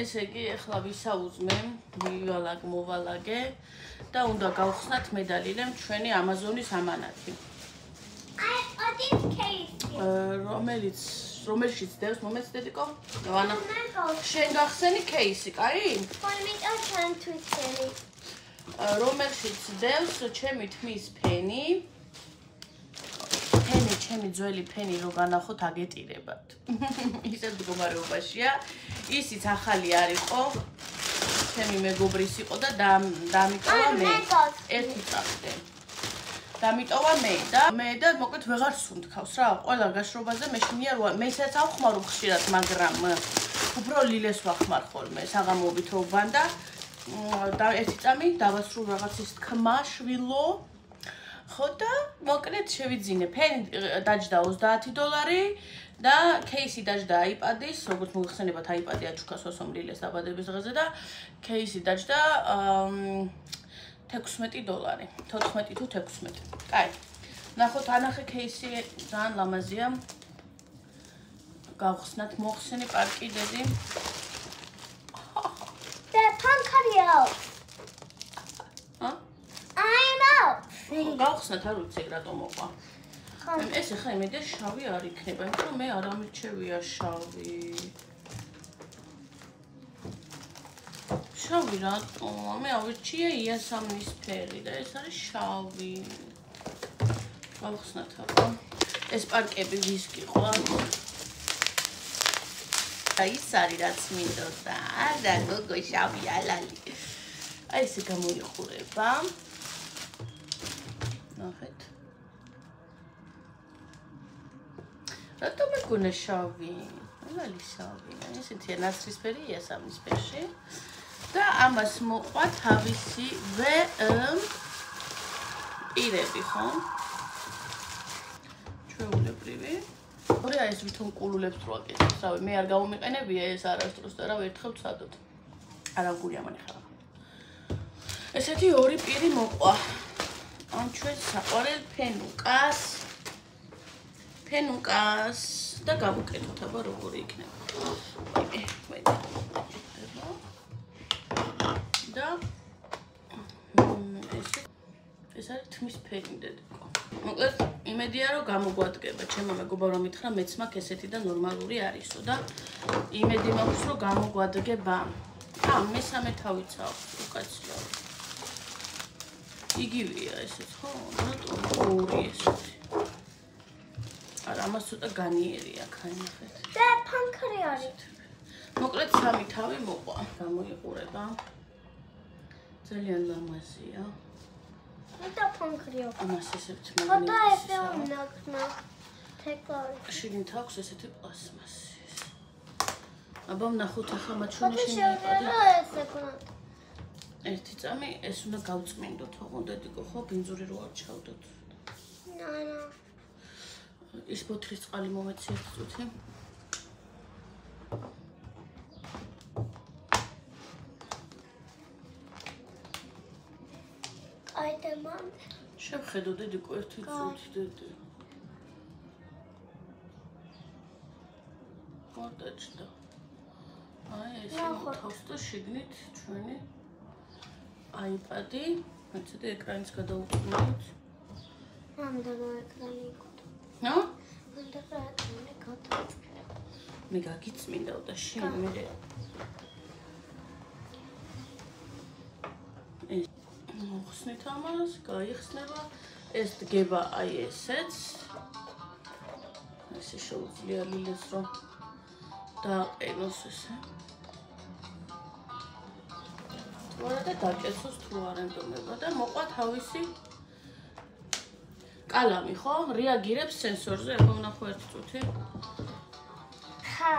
ესე იგი, ახლა ვისაუზმე, მოვალაგე და უნდა გავხსნათ მედალილემ ჩვენი Amazon-ის ამანათი. რომელშიც დევს მომეცდედიკო? ვანა. შენ გახსენი кейსი, კაი? რომელშიც დევს ჩემი თმის ფენი. ჩემი ძველი ფენი რო განახოთ აგეტირებათ. ისეთ მდგომარეობაშია. ისიც ახალი არ იყო. ჩემი მეგობრის იყო და დამიტოვა მე. ერთი წამდე. დამიტოვა მე და მოკლედ ვეღარ სუნთქავს რა. ყველა გაშრობაზე მეშინია რომ მესაც ავხმარო ხშირად, მაგრამ უფრო ლილეს ვახმარ ხოლმე საღამოობით რო ვბანდა. და ერთი წამი დავასრულ რაღაცის თქმა შვილო. ხო და მოკლედ შევიძინე. ფენი დაჯდა $30 და кейსი დაჯდა iPad-ის, როგორც მოგხსენებათ iPad-ი აჩუქას ოსომლილეს დაბადების დღეზე და кейსი დაჯდა $16. 14 თუ 16. კაი. ნახოთ ანახე кейსი ძალიან ლამაზია. გავხსნათ მოხსენი პარკი დედი. და ფანქარიო. გავხსნათ არ ვიცი რატომ მოყვა. ეს ახლა იმედია შავი არ იქნება, იმიტომ რომ მე არ ამირჩევია შავი. შავი რატომ? მე ავირჩია იასამნისფერი და ეს არის შავი. გავხსნათ აბა. ეს პარკები ვის გიყვა? აი ის არის რაც მინდოდა. არა გოგო შავი ალალი. აი ესე გამოიყურება. ნახეთ. რატომ მეგონა შავი? ალალი შავი. ესეთი ნაცრისფერი იასამნისფერში. და ამას მოყვა თავისი პირები, ხო? ჩვეულებრივი. ორი ეს ვითომ კულულებს რო აკეთებს, რავი, მე არ გამომიყენებია ეს არასდროს და რავი ერთხელ ვცადოთ. არა გულია მანიხა. ესეთი ორი პირი მოყვა. ამ ჩვენ საყვარელ ფენუკას და გავუკეთოთ აბა როგორი იქნება. და ეს არის თმის ფენი დედიკო. მოკლედ იმედია რომ გამოგვადგება. ჩემო მეგობარო მითხრა მეც მაქვს ესეთი და ნორმალური არისო და იმედი მაქვს რომ გამოგვადგება. მესამე თავიც აქვს უკაცრიო. იგივეა ესეც ხო? რატომ ორი ესეთი? არა, ამას ცოტა განიერი აქვს, აი ნახეთ. და ფანქარი არის. მოკლედ სამი თავი მოყვა. გამოიყურება. ძალიან ლამაზია. და ფანქრიო. ამას ესეთ მაგნიტი. და ესე ნახნა. თეკლარი. შიგნით აქვს ესეთი პლასმასი. აბა ვნახოთ ახლა მათ შორის შეიყვანოთ. ერთი წამი ეს უნდა გავწმინდოთ, ოღონდ დედიკო ხო, ბინძური რო არ ჩავდოთ. არა. ის ბოთლის წყალი მომეცი ერთ წუთი. აი და მამ. შევხედო დედიკო ერთი წუთი დედი. მოდაჭდა. აი ეს მოთავს და შიგნით ჩვენი iPad-ი, მეცადე ეკრანის გადაუწმოთ. ამდენ ეკრანი იყო. ნო? ამდენ ეკრანი გადაუწმოთ. მე გაგიწმინდა და შენ მე ეს მოხსნით ამას, გაიხსნება. ეს დგება აი ესეც. ესე შეუძლია ლილეს რომ დააყენოს ესე. და დაკეცოს თუ არ ემდომება და მოყვა თავისი კალამი, ხო? რეაგირებს სენსორზე, აბა ვნახო ერთი წუთი. ხა.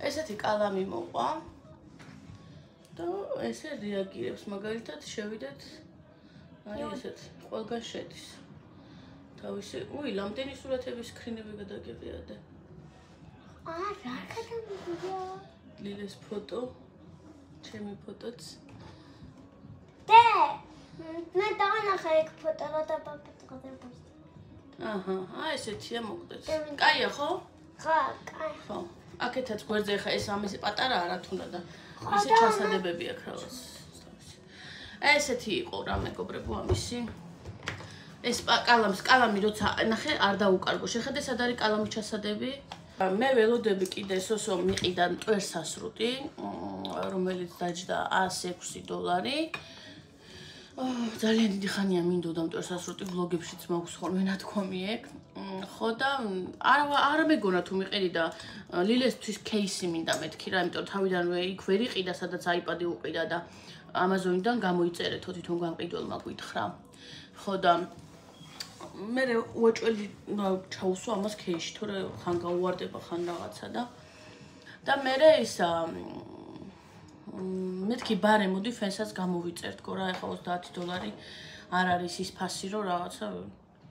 ესეთი კალამი მოყვა. და ესე რეაგირებს, მაგალითად შევიდეთ აი ესეთ ყველგან შედის. თავისი, ლამტენი სურათების სკრინები გადაგეყიადე. რა გადამიგია? ლილეს ფოტო, ჩემი ფოტოც. მე დავანახე ეგ ფოტო რა დაბაბატყავდა. აჰა, ესეთია მოკლედ. კაია ხო? ხა, კაი. ხო. აქეთაც გვერდზე ხა ეს ამისი პატარაა რა თუნდა და ისე ჩასადებები აქვს რაღაც. ესეთი იყო რა მეგობრებო ამისი. ეს კალამი როცა ნახე არ დაუკარგო. შეხედე სად არის კალამის ჩასადები? მე ველოდები კიდე სოსო მიყიდა მტვერსასრუტი, რომელიც დაჯდა $106. ძალიან დიდი ხანია მინდოდა მტვერსასრუტი, ვლოგებშიც მაქვს ხოლმე ნათქვამი ეგ. ხო და არ მეგონა თუ მიყიდი და ლილესთვის кейსი მინდა მეთქი რა, იმიტომ თავიდანვე იქ ვერ იყიდა, სადაც iPad-ი უყიდა და Amazon-დან გამოიწერეთო თვითონ გამყიდველმა გითხრა. ხო და მე უაჭველი ჩაუსვა ამას кейში, თორე ხან გაუვარდება ხან რაღაცა და მე ისა მეთქი ბარე მოდი ფენსაც გამოვიწერთკო რა, ეხა $30 არ არის ის ფასი რომ რაღაცა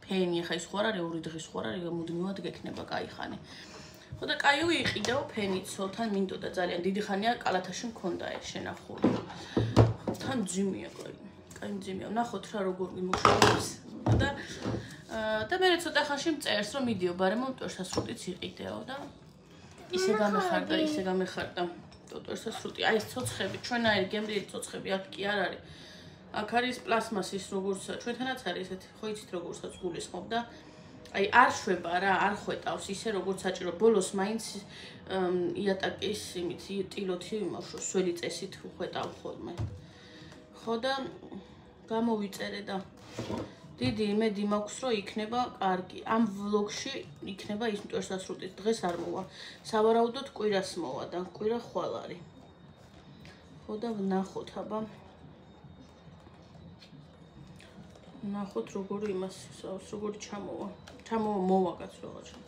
ფენი, ეხა ის ხო არ არის 2 დღის ხო არ არის, მუდმივად გექნება კაი ხანი. ხო და კაი ვიყიდეო ფენით, სულთან მინდოდა ძალიან დიდი ხანია კალათაში მქონდა ეს შენახული. თან ძიმია კაი ძიმია. ნახოთ რა როგორ მიმოხილავს. და მე ცოტა ხანში მწერს რომ მიდიო ბარემო მტვერსასრუტიც იყიდეო და ისე გამეხარდა მტვერსასრუტი. აი ეს ცოცხები, ჩვენაირი გემრიელი ცოცხები აქ კი არ არის. აქ არის პლასმასის როგორც ჩვენთანაც არის ესეთი, ხო იცით როგორცაც გულისხმობ და აი არ შვება რა, არ ხვეტავს ისე როგორც საჭირო. ბოლოს მაინც იატაკის იმით ტილოთი იმავშო სველი წესით ხვეტავ ხოლმე. ხო და გამოვიწერე და დიდი იმედი მაქვს რომ იქნება კარგი. ამ ვლოგში იქნება ის მტვერსასრუტის დღეს არ მოვა. სავარაუდოდ კვირას მოვა და კვირა ხვალ არის. ხო და ვნახოთ აბა. ნახოთ როგორი იმას როგორი ჩამოვა მოვა კაც რაღაცა.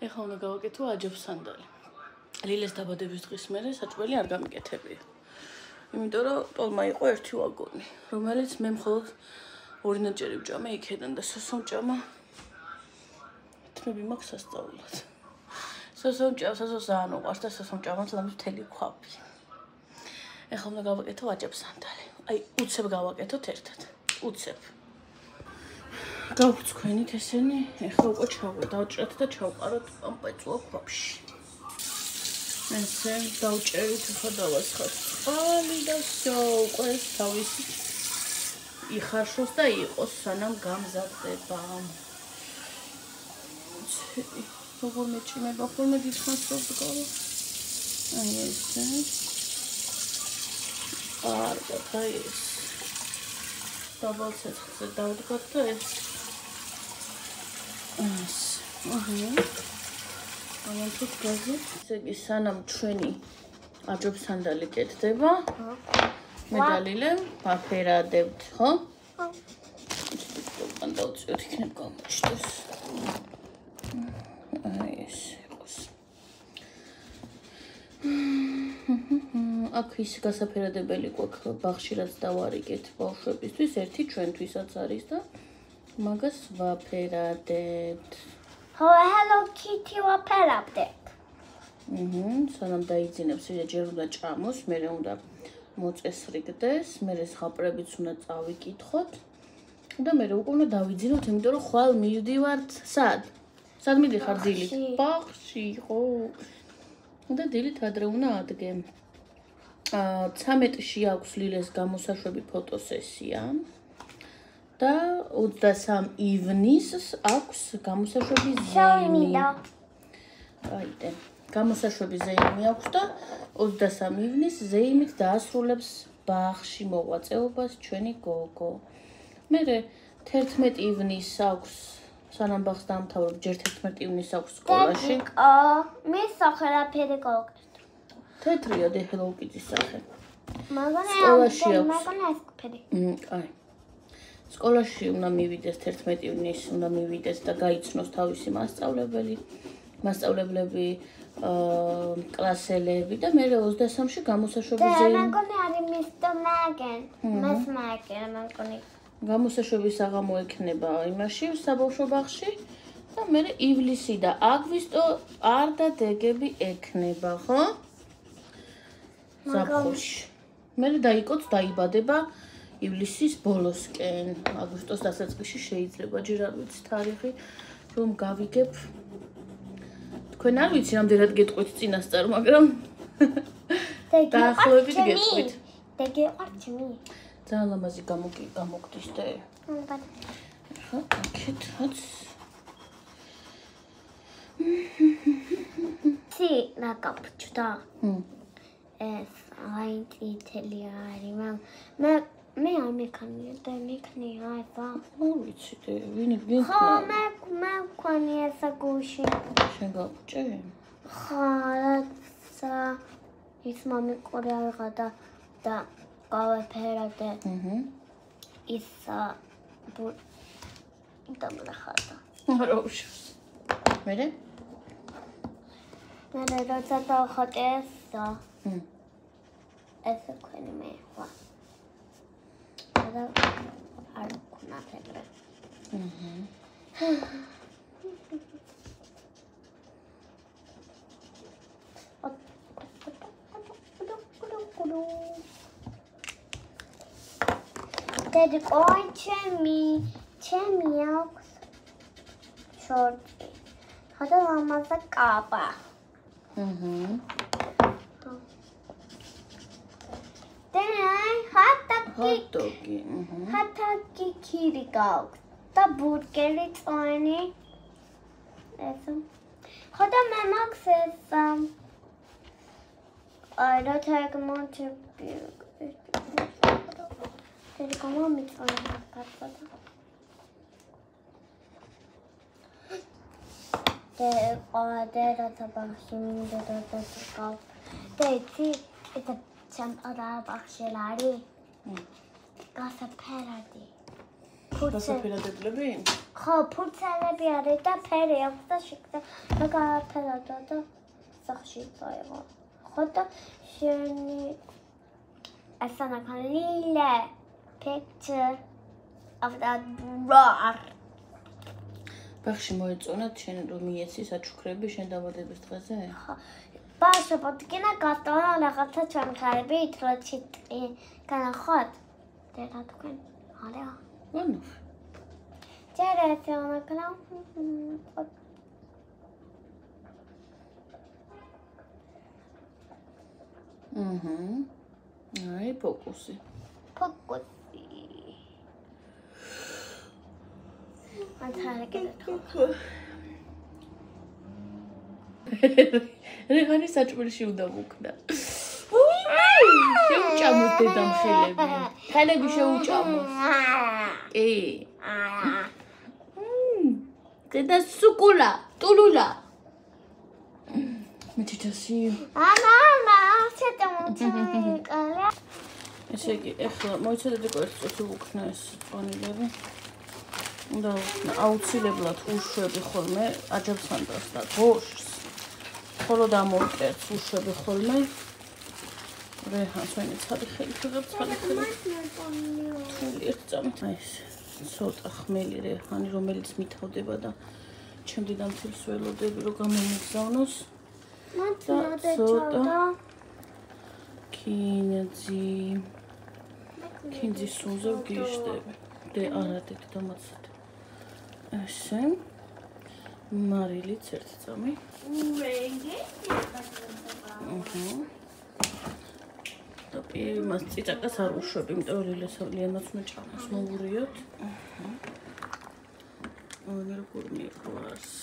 ეხლა უნდა გავაკეთო აჯობს სანდალი. ლილეს დაბადების დღის მერე საჭმელი არ გამიკეთებია. იმიტომ რომ ტოლმა იყო ერთი ვაგონი, რომელიც მე მხოლოდ ორი ნაჭერი ვჭამე იქედან და სოსომ ჭამა. თმები მაქვს სასწაულად. სოსომ არ უყვარს და სოსომ ჭამას ლამის მთელი ქვაბი. ეხლა უნდა გავაკეთო აჯობს სანდალი. აი, უცებ გავაკეთოთ ერთად. უცებ. გავუცქვენით ესენი, ეხლა უკვე დავჭრათ და ჩავყაროთ ამ პეწუა ქვაბში. ესე დავჭერით ახლა დავასხათ წყალი და всё, უკვე თავისი იხარშოს და იყოს სანამ გამზადდება. როგორ მეჭიმება ხოლმე დიდხანს რო ვდგავ. აი ესე. კარგად, აი ეს. დაბალ ცეცხლზე დავდგათ და ეს ამათით გაზი. ესე იგი, სანამ ჩვენი აჯობს სანდალი კეთდება, მე და ლილე ვაფერადებთ, ხო? ხო. ან დავწიოთ იქნებ გამოჩნდეს. აი ეს იყოს. აქ ის გასაფერადებელი გვაქვს ბაღში, რაც დავარიგეთ ბავშვებისთვის, ერთი ჩვენთვისაც არის და მაგას ვაფერადებთ. Hello Kitty ვაფერავდეთ. სანამ დაიძინებს, ჯერ უნდა ჭამოს, მერე უნდა მოწესრიგდეს, მერე ზღაპრებიც უნდა წავიკითხოთ და მერე უკვე უნდა დავიძინოთ, იმიტომ რომ ხვალ მივდივართ სად? სად მიდიხარ დილით? ბაღში, ხო. და დილით ადრე უნდა ადგე. 13-ში აქვს ლილეს გამოსაშვები ფოტოსესია. და 23 ივნისს აქვს გამოსაშვები ზეიმი. აიდე. გამოსაშვები ზეიმი აქვს და 23 ივნისს ზეიმით დაასრულებს ბაღში მოღვაწეობას ჩვენი გოგო. მერე 11 ივნისს აქვს სანამ ბაღს დაამთავრებ, ჯერ 11 ივნისს აქვს სკოლაში. მე სახელაფერი გავაკეთე. თეთრია და Hello Kitty-ის სახე. სკოლაში აქვს. აი. სკოლაში უნდა მივიდეს 11 ივნისს, უნდა მივიდეს და გაიცნოს თავისი მასწავლებლები, კლასელები და მე 23-ში გამოსაშვები ზეიმი. და მეგონი არის მისტო მაგენ. მას მაგენ მეგონი. გამოსაშვები საღამო ექნება იმაში, საბავშვო ბაღში და მე ივლისი და აგვისტო არ და დეგები ექნება, ხო? ზაფხულში. მე დაიკოც დაიბადება ივლისის ბოლოსკენ, აგვისტოს დასაწყისში შეიძლება, ჯერ არ ვიცი თარიღი, რომ გავიგებ. თქვენ არ ვიცი რამდენად გეტყვით წინასწარ, მაგრამ დაახლოებით გეტყვით. დეგე არჩმი. ძალიან ლამაზი გამოგდის და ხო, აქეთაც. სი რა გაფჭდა? ეს აი წითელი არის. მე არ მექანია და მექნია ება. ვიცი, ვინ ხო, მე მქონია საგუში. შენ გაგვჭე? ხო, რაცა ის მომიყურე აღა და გავაფერადე. ის დამრახადა. როუშ. მერე? მერე როცა დავხატე ეს ქვენი მე ხო. და არ ქნა ფერე. Dedi qoy ჩემი აქვს შორტი. ხოდა ამაზე კაპა. ჰატაკი ქირი გაქვს და ბურგერი წვენი. ესა. ხოდა მე მაქვს ეს რა თაგმონჩები. Dedi como mi tsona katsada. De ratabashim de ratabal. Dedi это чампара бахшелари. გასაფერადი. გასაფერადებლები? ხო, ფურცელები არის და ფერი აქვს და შეკდა და გააფერადა და სახში წაიღო. ხო და შენი ასანა ქალილე picture of that roar. ბახში მოეწონათ შენ რომ მიეცი საჩუქრები შენ დაბადების დღეზე? ხო. ბაშა პოტკინა გასტონა რაღაცა ჩამხარებით რო ჩიტი განახოთ. და თქვენ არა. ვანო. ჯერეთონა კლა. აი ფოკუსი. Pokosi. რეგანი საჭმელში უნდა ვუქნა. შეუჭამოს დედამ ხელები. ხელები შეუჭამოს. კი. დედა სუკულა, ტულულა. მე თვითონსი. ამა, შეტემოჩი. ესე იგი, ეხლა მოიცადეთ ერთ წუთი ვუქნა ეს წონილები. უნდა აუცილებლად უშვები ხოლმე აჯაბსანდრას და გოშს. ხოლო დამოვკერთ უშვები ხოლმე. რეჰანს ვენი ცხადი ხელი ხიღებ, ცხადი ხელი. თული ერთ წამით. აი ეს ცოტა ხმელი რეჰანი, რომელიც მითავდება და ჩემი დამთილს ველოდები რომ გამომიგზავნოს. მათნოდეჭავდა. კინძი სუნზე ვგიშდები. და არადეთ დამაცად. ესე. მარილიც ერთ წამი. და მას წიწაკას არ უშვები, იმიტომ რომ ლიანაც უნდა ჭამოს მოურიოთ. აი როგორ მიყვარს.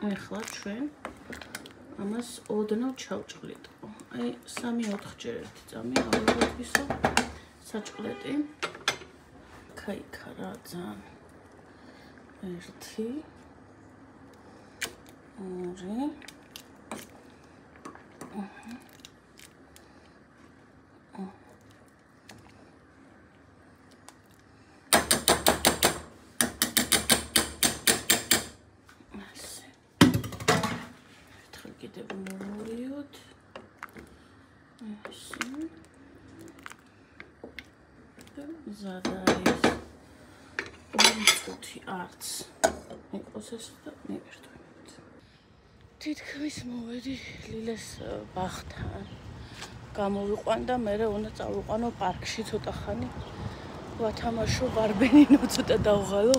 ეხლა ჩვენ ამას ოდნავ ჩავჭყლიტყო. აი 3-4 ჯერ ერთი წამი ავიღოთ ისო საჭყლეტი. ქაიქა რა ძალიან. 1 2 კიდევ მოვურიოთ. ესე. ზადაის. ორი არც. იყოს ეს და მივერთვით. თითქმის მოვედი ლილეს ბაღთან. გამოვიყვან და მე უნდა წავიყვანო პარკში ცოტა ხანი. ვათამაშო ბარბენინო ცოტა დავღალო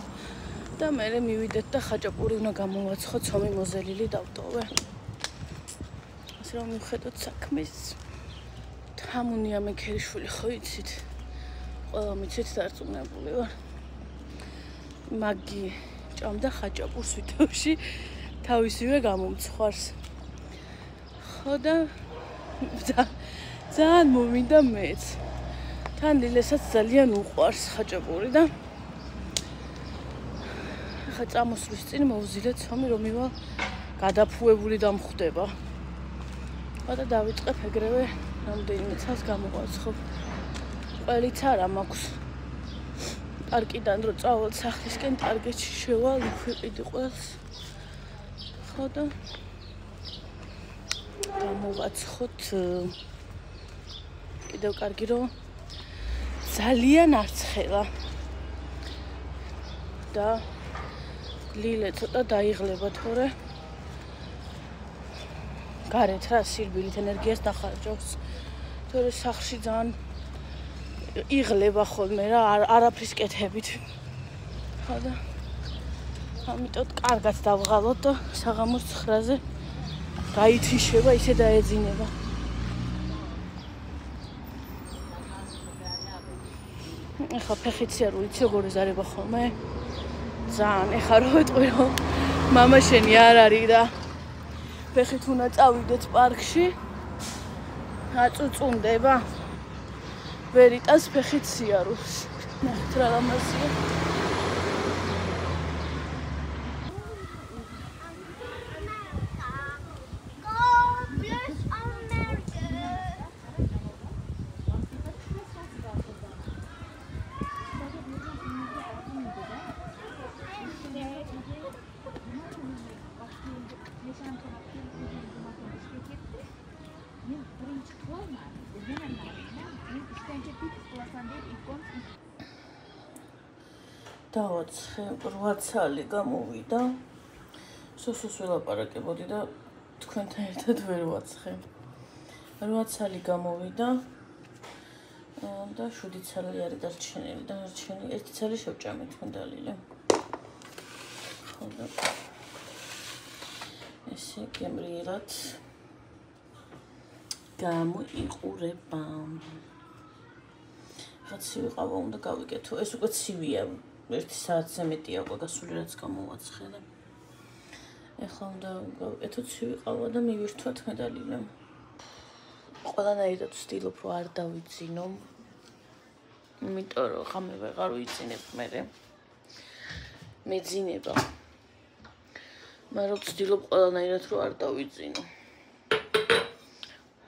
და მე მივიდეთ და ხაჭაპური უნდა გამოვაცხო, ცომი მოზელილი დავტოვე. რომ მიხედოთ საქმეს თამუნია მეკერიშვილი ხო იცით? ყველა მიცით დარწმუნებული ვარ. მაგი ჭამდა ხაჭაპურს ვითოში თავისივე გამომცხვარს. ხო და ძალიან მომინდა მეც. თან ლილესაც ძალიან უყვარს ხაჭაპური და ხა წამოსვლის წინ მოვზილეთ ცომი რომ მივალ გადაფუებული დამხვდება. ხო და დავიწყებ ეგრევე რამდენიმე წელს გამოგვაცხობ. ყველიც არა მაქვს. პარკიდან რო წავალ სახლისკენ ტარგეტში შევალ ვიყიდი ყველს. ხო და გამოვაცხოთ კიდევ კარგი რომ ძალიან არცხელა და ლილე ცოტა დაიღლება თორე გარეთ რა სირბილით ენერგიას დახარჯავს თორე სახლში ძალიან იღლება ხოლმე რა არაფრის კეთებით ხო და ამიტომ კარგად დავღალოთ და საღამოს 9-ზე გაითიშება ისე დაეძინება ეხლა ფეხიცი არ ვიცი როგორ ეზარება ხოლმე ძალიან ეხლა რო ვეტყვი რომ მამა შენი არ არის და ფეხით უნდა წავიდეთ პარკში აწუწუნდება ვერ იტანს ფეხით სიარულს ნახეთ რა ლამაზია დავაცხე 8 წელი გამოვიდა სოსოს ველაპარაკებოდი და თქვენთან ერთად ვერ ვაცხე 8 წელი გამოვიდა და 7 წელი არის დარჩენილი და 1 წელი შევჭამეთ მედალილე ხო და ესე გემრიელად გამოიყურება ხა ცივი ყავა უნდა გავიკეთო ეს უკვე ცივია 1 საათზე მეტია უკვე გასული რაც გამოვაცხე და ეხლა უნდა გავიკეთო ცივი ყავა და მივირთვათ მედალილე ყველანაირად ვცდილობ რომ არ დავიძინო იმიტომ რომ ხამე ვეღარ ვიძინებ მერე მეძინება მაგრამ ვცდილობ ყველანაირად რომ არ დავიძინო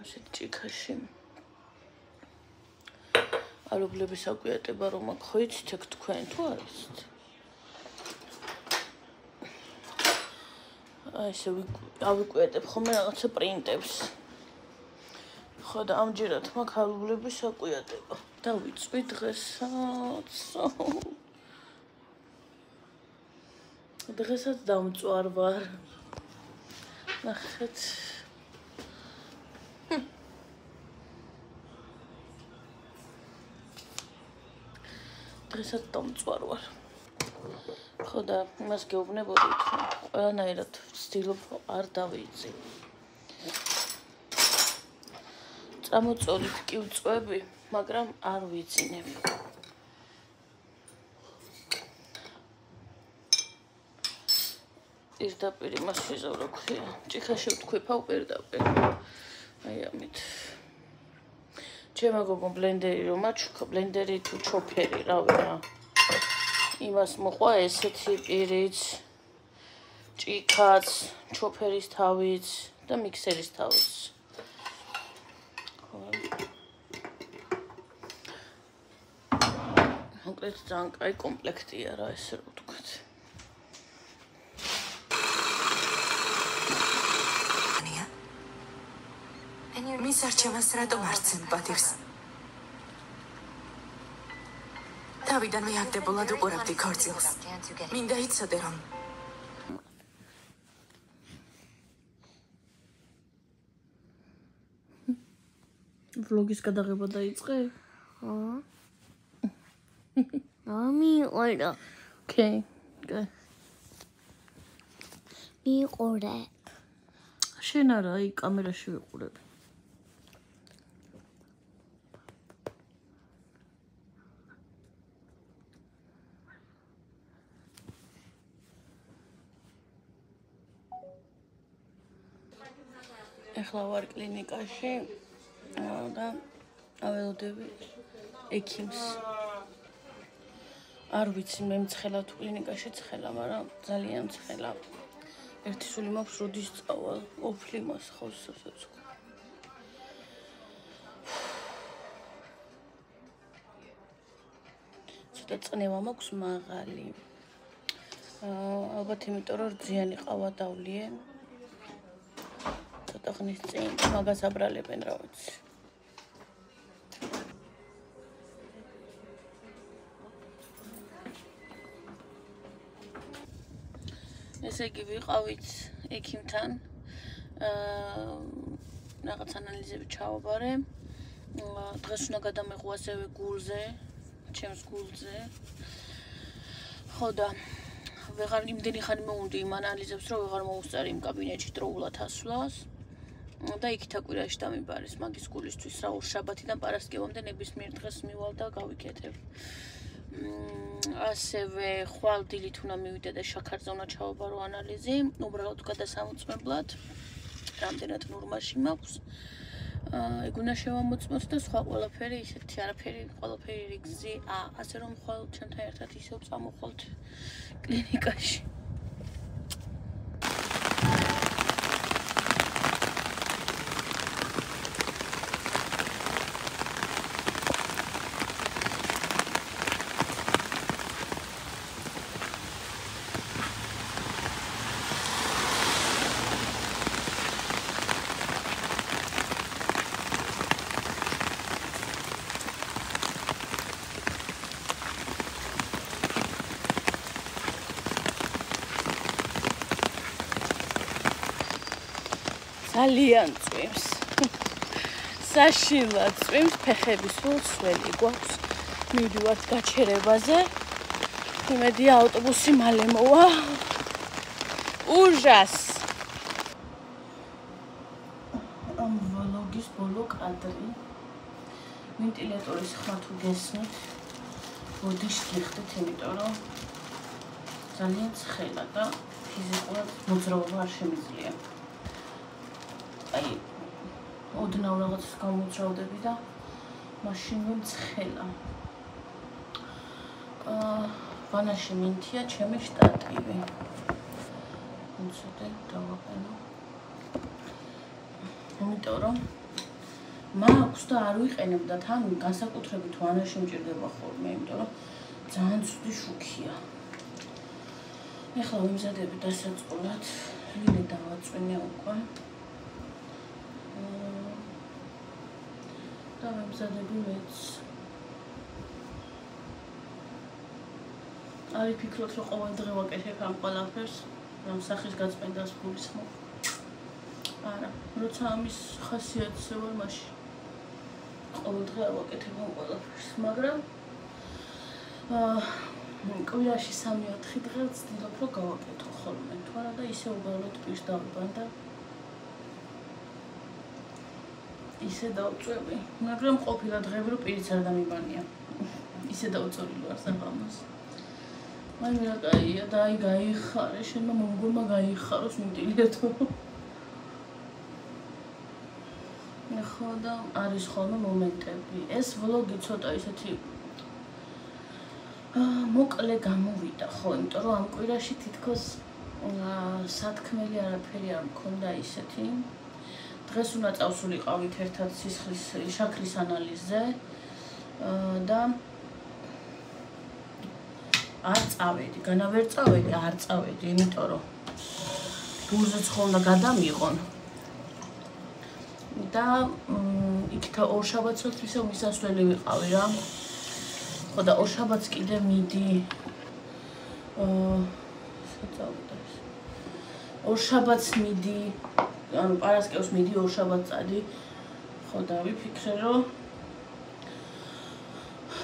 ასეთ ჭიქაში ალუბლების აკვიატება რომ აქ ხო იცით ეგ თქვენ თუ არ იცით აი ესე ავიკვიატებ ხოლმე რაღაცა პრინტებს ხო და ამჯერად მაქვს ალუბლების აკვიატება დავიწვი დღესაც დღესაც დამწვარ ვარ ნახეთ დღესაც დამწვარ ვარ ხო და იმას გეუბნებოდით რომ ყველანაირად ვცდილობ რომ არ დავიძინო წამოწოლით კი ვწვევი მაგრამ არ ვიძინებ პირდაპირ იმას შეძავ რა ქვია ჭიქაში ვთქვიფავ პირდაპირ აი ამით ჩემო გოგო ბლენდერი რომ აჩუქა ბლენდერი თუ ჩოფერი რავი რა იმას მოყვა ესეთი პირიც ჭიქაც ჩოფერის თავიც და მიქსერის თავიც მოკლედ ძალიან კაი კომპლექტია რა ესე რომ ვთქვათ მის არჩევანს რატომ არცემ პატივს? დავიდანვე აგდებულად უყურებდი ქორწილს. მინდა იცოდე რომ ვლოგის გადაღება დაიწყე? მიიყურე. Okay. Good. მიიყურე. შენ არა, აი კამერაში ვიყურებ. ეხლა ვარ კლინიკაში და აველოდები ექიმს. არ ვიცი მე მცხელა თუ კლინიკაში ცხელა, მაგრამ ძალიან ცხელა. ერთი სული მაქვს როდის წავალ, ოფლი მასხავს სასაწყო. ცოტა წნევა მაქვს მაღალი. ალბათ იმიტომ რომ რძიანი ყავა დავლიე. ცოტა ხნის წინ მაგას აბრალებენ რა ვიცი. ესე იგი ვიყავით ექიმთან. რაღაც ანალიზები ჩავაბარე. დღეს უნდა გადამეღო ასევე გულზე, ჩემს გულზე. ხო და ვეღარ იმდენი ხანი მოვუნდი იმ ანალიზებს, რომ ვეღარ მოუსწარი იმ კაბინეტში დროულად ასვლას. და იქით კვირაში დამიბარეს მაგის გულისთვის რა შაბათიდან პარასკევამდე ნებისმიერ დღეს მივალ და გავიკეთებ. ასევე ხვალ დილით უნდა მივიდე და შაქარზე უნდა ჩავაბარო ანალიზი, უბრალოდ გადასამოწმებლად. რამდენად ნორმაში მაქვს. ეგ უნდა შევამოწმოთ და სხვა ყველაფერი ისეთი არაფერი, ყველაფერი რიგზი. ასე რომ ხვალ ჩემთან ერთად ისევ წამოხვალთ კლინიკაში. ძალიან წვიმს. საშინლად წვიმს, ფეხები სულ სველი გვაქვს. მივდივართ გაჩერებაზე. იმედია ავტობუსი მალე მოვა. ужас. ამ ვლოგის ბოლო კადრი. ვენტილატორის ხმა თუ გესმით. ბოდიში გიხდით, იმიტომ რომ ძალიან ცხელა და ფიზიკურად მოძრაობა არ შემიძლია. აი, ოდნავ რაღაცას გამოძრავდები და მაშინვე მცხელა. ვანაში მინთია ჩემი შტატივი. ცოტა დავაყენო. იმიტომ რომ მაქვს და არ ვიყენებ და თან განსაკუთრებით ვანაში მჭირდება ხოლმე, იმიტომ რომ ძალიან ცუდი შუქია. ეხლა ვიმზადები დასაწყულად, ლილე დავაწვენე უკვე. და ვიმზადები მეც. არ ვფიქრობ, რომ ყოველ დღე ვაკეთებ ამ ყველაფერს, რომ სახის გაწმენდას გულისხმობ. არა, როცა ამის ხასიათზე ვარ, მაშინ ყოველ დღე არ ვაკეთებ ამ ყველაფერს, მაგრამ კვირაში 3-4 დღე ვცდილობ, რომ გავაკეთო ხოლმე. თუ არა და ისე უბრალოდ პირს დავიბან და ისე დავწვევი, მაგრამ ყოფილა დღეები რომ პირიც არ დამიბანია. ისე დავწოლილი ვარ საღამოს. აი რა კაია და აი გაიხარე, შენმა მომგულმა გაიხაროს მინტილეთო. ხო და არის ხოლმე მომენტები. ეს ვლოგი ცოტა ისეთი მოკლე გამოვიდა, ხო, იმიტომ რომ ამ კვირაში თითქოს სათქმელი არაფერი არ მქონდა ისეთი. დღეს უნდა წავსულიყავით ერთად სისხლის შაქრის ანალიზზე და არ წავედი, განავერ წავედი, არ წავედი, იმიტომ რომ გულზეც ხო უნდა გადამიღონ. და იქით ორშაბათსაც ისევ მისასვლელი ვიყავი რა. ხო და ორშაბათს კიდე მიდი. ორშაბათს მიდი, ანუ პარასკევს მიდი, ორშაბათს წადი. ხო და ვიფიქრე რომ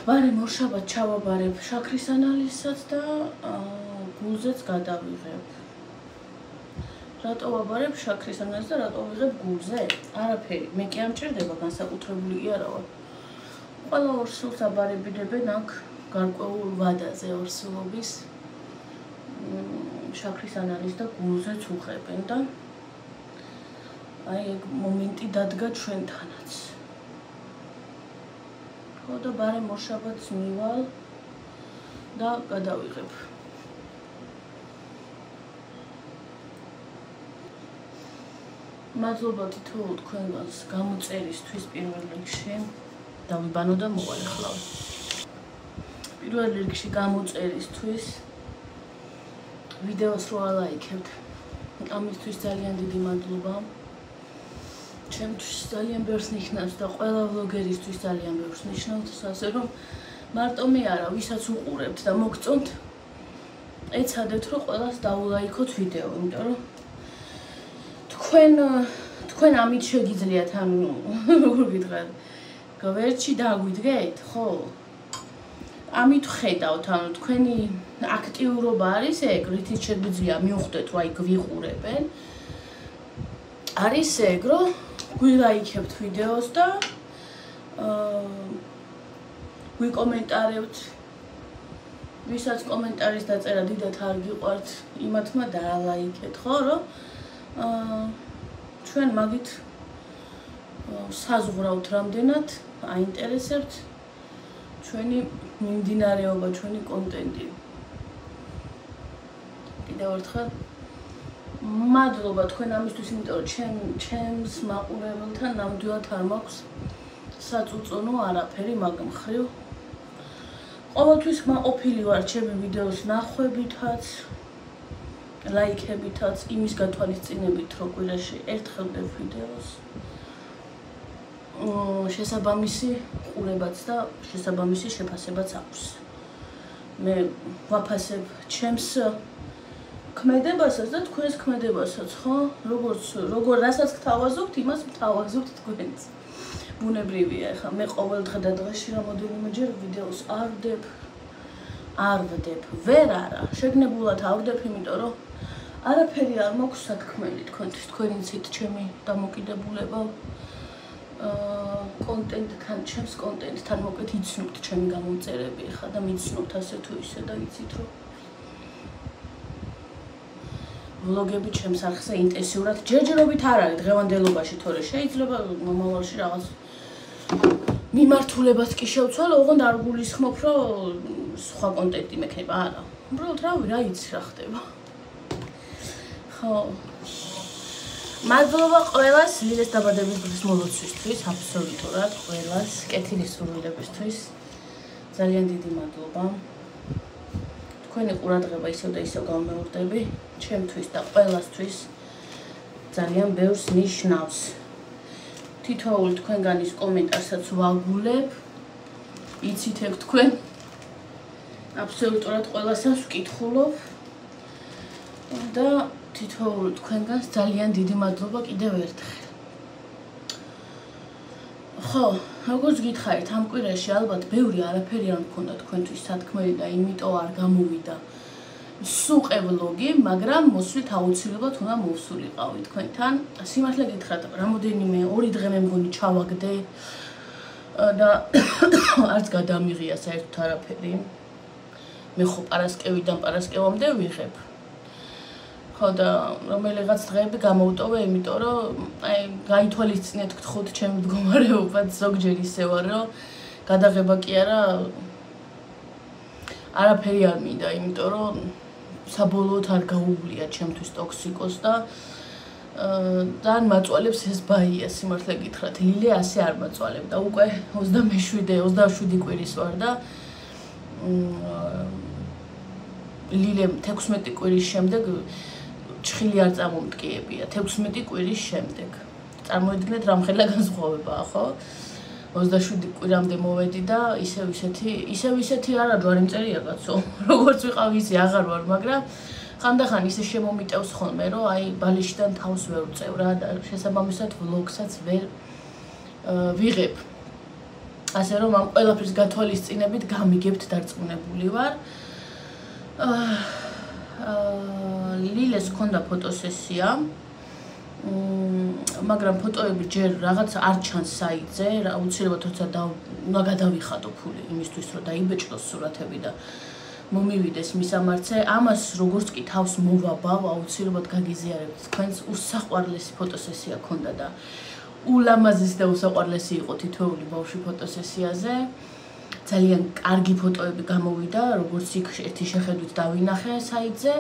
ბარემ ორშაბათ ჩავაბარებ შაქრის ანალიზსაც და გულზეც გადავიღებ. რატო ვაბარებ შაქრის ანალიზს და რატო ვიღებ გულზე? არაფერი, მე კი არ მჭირდება განსაკუთრებული კი არა ვარ. ყველა ორსულს აბარებიდებენ აქ გარკვეულ ვადაზე ორსულობის შაქრის ანალიზს და გულზეც უღებენ და აი ეგ მომენტი დადგა ჩვენთანაც. ხო და ბარე მოშაბათს მივალ და გადავიღებ. მადლობა თითოეულ თქვენგანს გამოწერისთვის პირველ რიგში. დავიბანო და მოვალ ახლა. პირველ რიგში გამოწერისთვის ვიდეოს რო ალაიქებთ. ამისთვის ძალიან დიდი მადლობა. ჩემთვის ძალიან ბევრს ნიშნავს და ყველა ვლოგერისთვის ძალიან ბევრს ნიშნავს, ასე რომ მარტო მე არა, ვისაც უყურებთ და მოგწონთ, ეცადეთ რომ ყველას დაულაიქოთ ვიდეო, იმიტომ რომ თქვენ ამით შეგიძლიათ, ანუ როგორ გითხრათ, გვერდში დაგვიდგეთ, ხო? ამით ხედავთ, ანუ თქვენი აქტიურობა არის ეგ, რითიც შეგვიძლია მივხვდეთ, რომ აი გვიყურებენ. არის ეგ, რომ გვილაიქებთ ვიდეოს და გვიკომენტარებთ. ვისაც კომენტარის დაწერა დიდად არ გიყვართ, იმათმა დაალაიქეთ, ხო, რომ ჩვენ მაგით საზღვრავთ რამდენად აინტერესებთ ჩვენი მიმდინარეობა, ჩვენი კონტენტი. კიდევ ერთხელ მადლობა თქვენ ამისთვის, იმიტომ რომ ჩემს მაყურებელთან ნამდვილად არ მაქვს საწუწუნო არაფერი მაგ მხრივ. ყოველთვის მაყოფილი ვარ ჩემი ვიდეოს ნახვებითაც, ლაიქებითაც, იმის გათვალისწინებით, რომ კვირაში ერთხელ ვდებ ვიდეოს. შესაბამისი ყურებაც და შესაბამისი შეფასებაც აქვს. მე ვაფასებ ჩემს ქმედებასაც და თქვენს ქმედებასაც, ხო? როგორ რასაც გთავაზობთ, იმას ვთავაზობთ თქვენც. ბუნებრივია, ხა მე ყოველ დღე და დღეში რამოდენიმეჯერ ვიდეოს არ ვდებ, ვერ არა, შეგნებულად არ ვდებ, იმიტომ რომ არაფერი არ მაქვს სათქმელი თქვენთვის, თქვენი ცით ჩემი დამოკიდებულება კონტენტთან, ჩემს კონტენტთან მოკლედ იცნობთ ჩემი გამომწერები ხა და მიცნობთ ასე თუ ისე და იცით რომ ვლოგები ჩემს არხზე ინტენსიურად ჯერჯერობით არ არის დღევანდელობაში, თორე შეიძლება მომავალში რაღაც მიმართულებაც კი შევცვალო, ოღონდ არ გულისხმობ, რომ სხვა კონტენტი მექნება, არა. უბრალოდ რა იცი რა ხდება. ხო. მადლობა ყველას ლილეს დაბადების დღის მოლოცვისთვის, აბსოლუტურად ყველას, კეთილი სურვილებისთვის. ძალიან დიდი მადლობა. თქვენი ყურადღება ისევ და ისევ გამმეორდები, ჩემთვის და ყველასთვის ძალიან ბევრს ნიშნავს. თითოეულ თქვენგანის კომენტარსაც ვაგულებ, იცით ეგ თქვენ. აბსოლუტურად ყველასაც ვკითხულობ და თითოეულ თქვენგანს ძალიან დიდი მადლობა კიდევ ერთხელ. ხო, როგორც გითხარით, ამ კვირაში ალბათ ბევრი არაფერი არ მქონდა თქვენთვის სათქმელი და იმიტომ არ გამოვიდა სუყე ვლოგი, მაგრამ მოსვლით აუცილებლად უნდა მოვსულიყავი თქვენთან. სიმართლე გითხრათ, რამოდენიმე 2 დღე მე მგონი ჩავაგდე და არც გადამიღია საერთოდ არაფერი. მე ხო პარასკევიდან პარასკევამდე ვიღებ. ხო და რომელიღაც დღეები გამოვტოვე, იმიტომ რომ აი გაითვალისწინეთ გთხოვთ ჩემი მდგომარეობაც ზოგჯერ ისე ვარ, რომ გადაღება კი არაფერი არ მინდა, იმიტომ რომ საბოლოოდ არ გაუვლია ჩემთვის ტოქსიკოს და მაწვალებს ეს ბაია, სიმართლე გითხრათ, ლილე ასე არ მაწვალებდა. უკვე 27 კვირის ვარ და ლილემ 16 კვირის შემდეგ ჩხილი არ წამომტკიებია 16 კვირის შემდეგ. წარმოიდგინეთ რამხელა განსხვავებაა, ხო? 27 კვირამდე მოვედი და ისევ ისეთი არა ჯვარი მწერია კაცო. როგორც ვიყავ ისე აღარ ვარ, მაგრამ ხანდახან ისე შემომიტევს ხოლმე, რომ აი ბალიშიდან თავს ვერ ვწევ რა და შესაბამისად ვლოგსაც ვერ ვიღებ. ასე რომ ამ ყველაფრის გათვალისწინებით გამიგებთ დარწმუნებული ვარ. ლილეს ჰქონდა ფოტოსესია, მაგრამ ფოტოები ჯერ რაღაც არ ჩანს საიტზე, აუცილებლად როცა უნდა გადავიხადო ფული იმისთვის, რომ დაიბეჭდოს სურათები და მომივიდეს მისამართზე. ამას როგორც კი თავს მოვაბავ, აუცილებლად გაგიზიარებთ. თქვენს უსაყვარლესი ფოტოსესია ქონდა და ულამაზესი და უსაყვარლესი იყო თითოეული ბავშვი ფოტოსესიაზე. ძალიან კარგი ფოტოები გამოვიდა, როგორც იქ ერთი შეხედვით დავინახე საიტზე.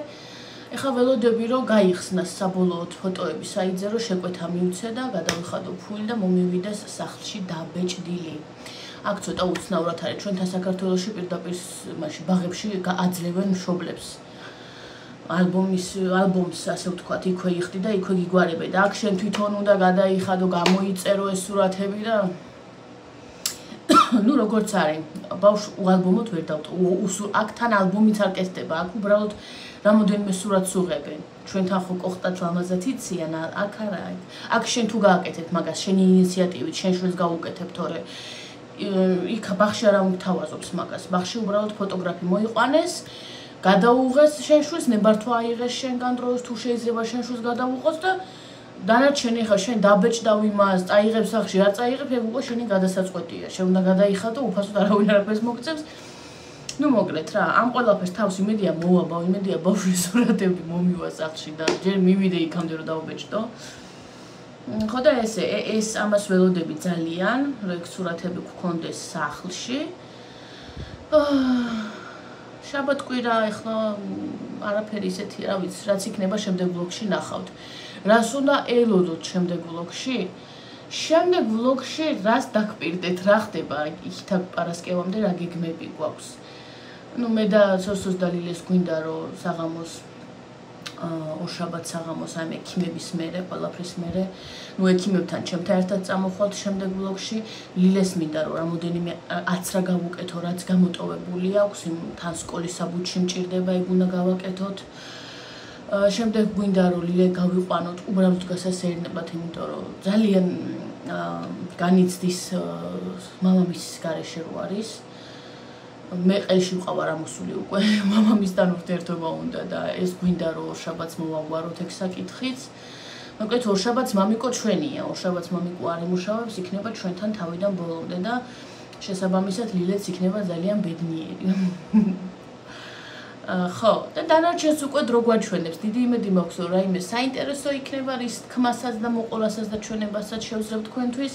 ეხლა ველოდები რომ გაიხსნას საბოლოოდ ფოტოები საიტზე, რომ შეკვეთა მივცე და გადავიხადო ფული და მომივიდეს სახლში დაბეჭდილი. აქ ცოტა უცნაურად არის ჩვენთან საქართველოში პირდაპირ მაშინ ბაღებში აძლევენ მშობლებს. ალბომს ასე ვთქვათ, იქვე იხდი და იქვე გიგوارებე და აქ შენ თვითონ უნდა გადაიხადო, გამოიწერო ეს სურათები და ну როგორც არის, ბავშვ უალბომოდ ვერ დავტო. აქ თან ალბომიც არ კეთდება, აქ უბრალოდ რამოდენიმე სურათს უღებენ. ჩვენთან ხო ყოხტაც ლამაზად იციან, აქ არა. აქ შენ თუ გააკეთებ მაგას, შენი ინიციატივით, შენ შვილს გაუკეთებ, თორე იქ ბაღში არ ამთავაზობს მაგას. ბაღში უბრალოდ ფოტოგრაფი მოიყვანეს, გადაუღეს შენ შვილს, ნებართვა აიღეს შენგან დროს, თუ შეიძლება შენ შვილს გადაუღოს და დანარჩენი ხა შენ დაბეჭდავ იმას, წაიღებ სახში, არ წაიღებ, ეგ უკვე შენი გადასაწყვეტია. შენ უნდა გადაიხადო, უფასოდ არავინ არაფერს მოგწევს. ну მოკლედ რა, ამ ყველაფერს თავს იმედია მოვაბავ, იმედია ბავშვის სურათები მომივა სახლში და ჯერ მივიდე იქამდე რომ დავბეჭდო. ხო და ეს ამას ველოდები ძალიან, რომ ეგ სურათები გქონდეს სახლში. შაბათ-კვირა ეხლა არაფერი ისეთი, რა ვიცი, რაც იქნება შემდეგ ვლოგში ნახავთ. რას უნდა ელოდოთ შემდეგ ვლოგში? შემდეგ ვლოგში რას დაგპირდეთ, რა ხდება იქით პარასკევამდე, რა გეგმები გვაქვს. ну მე და სოსოს და ლილეს გვინდა რომ საღამოს ორშაბათ საღამოს ამ ექიმების მერე, ყველაფრის მერე, ну ექიმებთან ჩემთან ერთად წამოხვალთ შემდეგ ვლოგში. ლილეს მინდა რომ რამოდენიმე აცრა გავუკეთო, რაც გამოტოვებული აქვს, თან სკოლის საბუთში მჭირდება, ეგ უნდა გავაკეთოთ. შემდეგ გვინდა რომ ლილე გავიყვანოთ უბრალოდ გასასეირნებად, იმიტომ რომ ძალიან განიცდის მამამისის გარეშე რო არის. მე ყელში ვყავარ ამოსული უკვე, მამამისთან ურთიერთობა უნდა და ეს გვინდა რომ ორშაბათს მოვაგვაროთ ეგ საკითხიც. მოკლედ ორშაბათს მამიკო ჩვენია, ორშაბათს მამიკო არ იმუშავებს, იქნება ჩვენთან თავიდან ბოლომდე და შესაბამისად ლილეც იქნება ძალიან ბედნიერი. ხო, და დანარჩენს უკვე დრო გვაჩვენებს. დიდი იმედი მაქვს, რომ რაიმე საინტერესო იქნება, რის თქმასაც და მოყოლასაც და ჩვენებასაც შევძლებთ თქვენთვის.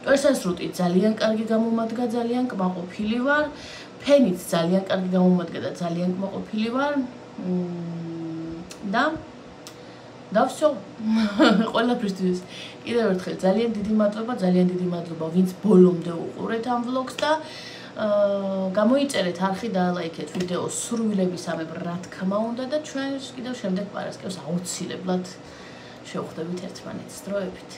ტვერსასრუტი ძალიან კარგი გამომადგა, ძალიან კმაყოფილი ვარ. ფენიც ძალიან კარგი გამომადგა და ძალიან კმაყოფილი ვარ. და всё. ყველაფრისთვის კიდევ ერთხელ ძალიან დიდი მადლობა, ვინც ბოლომდე უყურეთ ამ ვლოგს და გამოიწერეთ არხი და ლაიქეთ ვიდეოს სურვილებისამებრ რა თქმა უნდა და ჩვენ კიდევ შემდეგ პარასკევს აუცილებლად შევხვდებით ერთმანეთს დროებით.